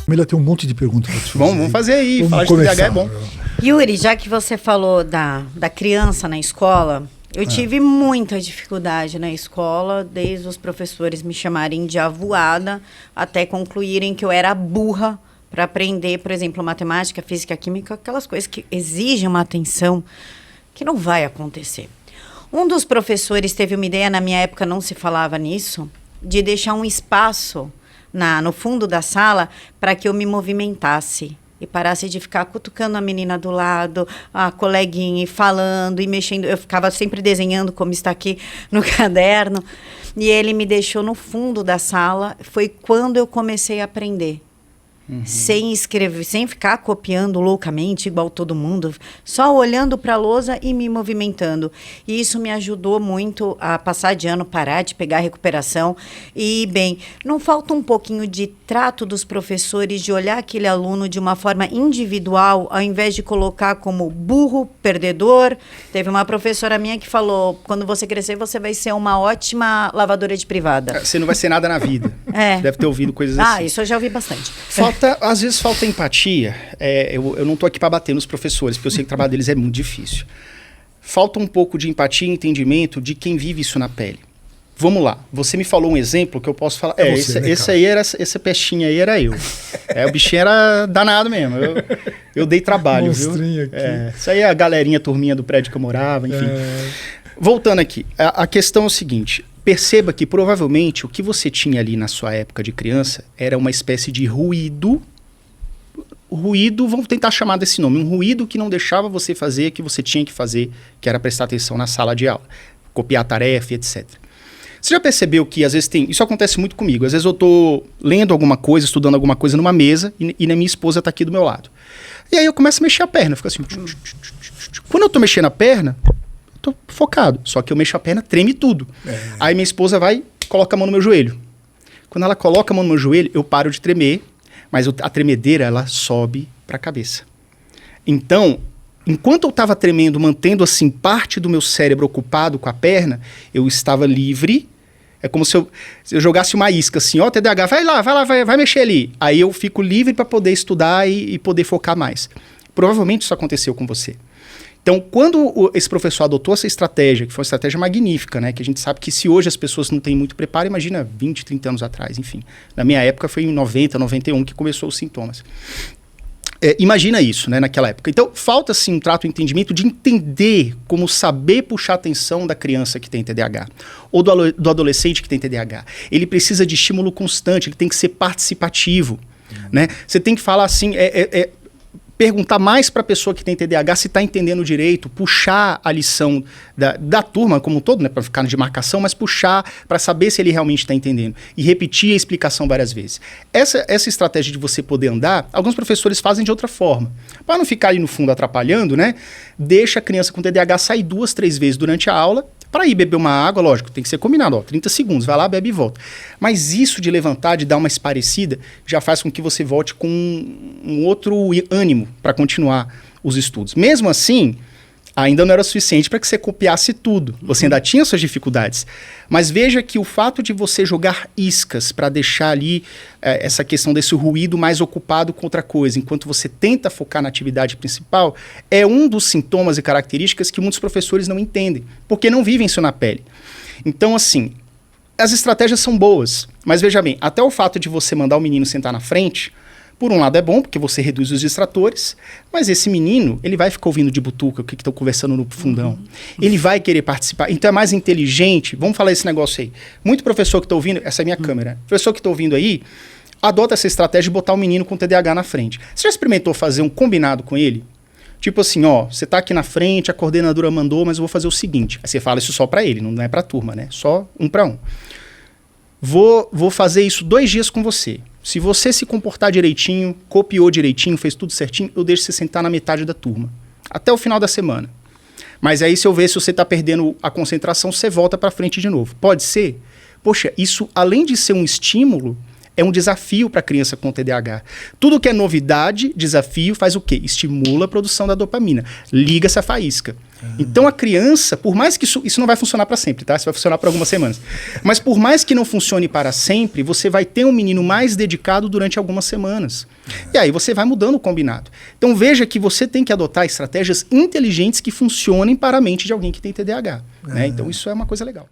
Melhor ter um monte de perguntas para te fazer. Vamos fazer aí, Vamos falar de começar. TDAH é bom. Yuri, já que você falou da criança na escola, eu tive muita dificuldade na escola, desde os professores me chamarem de avoada, até concluírem que eu era burra para aprender, por exemplo, matemática, física, química, aquelas coisas que exigem uma atenção que não vai acontecer. Um dos professores teve uma ideia, na minha época não se falava nisso, de deixar um espaço no fundo da sala para que eu me movimentasse e parasse de ficar cutucando a menina do lado, a coleguinha, e falando e mexendo. Eu ficava sempre desenhando, como está aqui no caderno, e ele me deixou no fundo da sala. Foi quando eu comecei a aprender. Sem escrever, sem ficar copiando loucamente, igual todo mundo, só olhando para a lousa e me movimentando. E isso me ajudou muito a passar de ano, parar de pegar recuperação. E, bem, não falta um pouquinho de trato dos professores, de olhar aquele aluno de uma forma individual, ao invés de colocar como burro, perdedor. Teve uma professora minha que falou, quando você crescer, você vai ser uma ótima lavadora de privada. Você não vai ser nada na vida. Você deve ter ouvido coisas assim. Isso eu já ouvi bastante. Às vezes falta empatia. Eu não estou aqui para bater nos professores, porque eu sei que o trabalho deles é muito difícil. Falta um pouco de empatia e entendimento de quem vive isso na pele. Vamos lá. Você me falou um exemplo que eu posso falar. Essa pestinha aí era eu. O bichinho era danado mesmo. Eu dei trabalho, viu? Aqui. Isso aí é a galerinha, turminha do prédio que eu morava, enfim. Voltando aqui. A questão é o seguinte. Perceba que provavelmente o que você tinha ali na sua época de criança era uma espécie de ruído, vamos tentar chamar desse nome, um ruído que não deixava você fazer o que você tinha que fazer, que era prestar atenção na sala de aula, copiar a tarefa, etc. Você já percebeu que às vezes isso acontece muito comigo, às vezes eu estou lendo alguma coisa, estudando alguma coisa numa mesa e a minha esposa está aqui do meu lado. E aí eu começo a mexer a perna, fico assim. Quando eu estou mexendo a perna, tô focado, só que eu mexo a perna, treme tudo. Aí minha esposa vai, coloca a mão no meu joelho. Quando ela coloca a mão no meu joelho, eu paro de tremer, mas a tremedeira, ela sobe para a cabeça. Então, enquanto eu estava tremendo, mantendo assim parte do meu cérebro ocupado com a perna, eu estava livre. É como se eu jogasse uma isca assim, ó, TDAH, vai mexer ali. Aí eu fico livre para poder estudar e poder focar mais. Provavelmente isso aconteceu com você. Então, quando esse professor adotou essa estratégia, que foi uma estratégia magnífica, né? Que a gente sabe que se hoje as pessoas não têm muito preparo, imagina 20, 30 anos atrás, enfim. Na minha época foi em 90, 91 que começou os sintomas. Imagina isso, né, naquela época. Então, falta sim um trato, um entendimento de entender como saber puxar a atenção da criança que tem TDAH ou do adolescente que tem TDAH. Ele precisa de estímulo constante, ele tem que ser participativo, né? Você tem que falar assim, perguntar mais para a pessoa que tem TDAH se está entendendo direito, puxar a lição da turma como um todo, né, para ficar de marcação, mas puxar para saber se ele realmente está entendendo e repetir a explicação várias vezes. Essa estratégia de você poder andar, alguns professores fazem de outra forma. Para não ficar ali no fundo atrapalhando, né, deixa a criança com TDAH sair 2, 3 vezes durante a aula, para ir beber uma água, lógico, tem que ser combinado, 30 segundos, vai lá, bebe e volta. Mas isso de levantar, de dar uma esparecida, já faz com que você volte com um outro ânimo para continuar os estudos. Mesmo assim, ainda não era suficiente para que você copiasse tudo. Você ainda tinha suas dificuldades. Mas veja que o fato de você jogar iscas para deixar ali essa questão desse ruído mais ocupado com outra coisa, enquanto você tenta focar na atividade principal, é um dos sintomas e características que muitos professores não entendem, porque não vivem isso na pele. Então, assim, as estratégias são boas, mas veja bem, até o fato de você mandar o menino sentar na frente, por um lado é bom, porque você reduz os distratores, mas esse menino, ele vai ficar ouvindo de butuca o que estão conversando no fundão. Ele vai querer participar, então é mais inteligente. Vamos falar esse negócio aí. Muito professor que está ouvindo, essa é a minha câmera, professor que está ouvindo aí, adota essa estratégia de botar o menino com TDAH na frente. Você já experimentou fazer um combinado com ele? Tipo assim, ó, você tá aqui na frente, a coordenadora mandou, mas eu vou fazer o seguinte. Aí você fala isso só para ele, não é para a turma, né? Só um para um. Vou fazer isso 2 dias com você. Se você se comportar direitinho, copiou direitinho, fez tudo certinho, eu deixo você sentar na metade da turma. Até o final da semana. Mas aí se eu ver se você está perdendo a concentração, você volta para frente de novo. Pode ser? Poxa, isso além de ser um estímulo, é um desafio para a criança com TDAH. Tudo que é novidade, desafio, faz o quê? Estimula a produção da dopamina. Liga essa faísca. Então a criança, por mais que isso não vai funcionar para sempre, tá? Isso vai funcionar por algumas semanas. Mas por mais que não funcione para sempre, você vai ter um menino mais dedicado durante algumas semanas. E aí você vai mudando o combinado. Então veja que você tem que adotar estratégias inteligentes que funcionem para a mente de alguém que tem TDAH. Né? Então isso é uma coisa legal.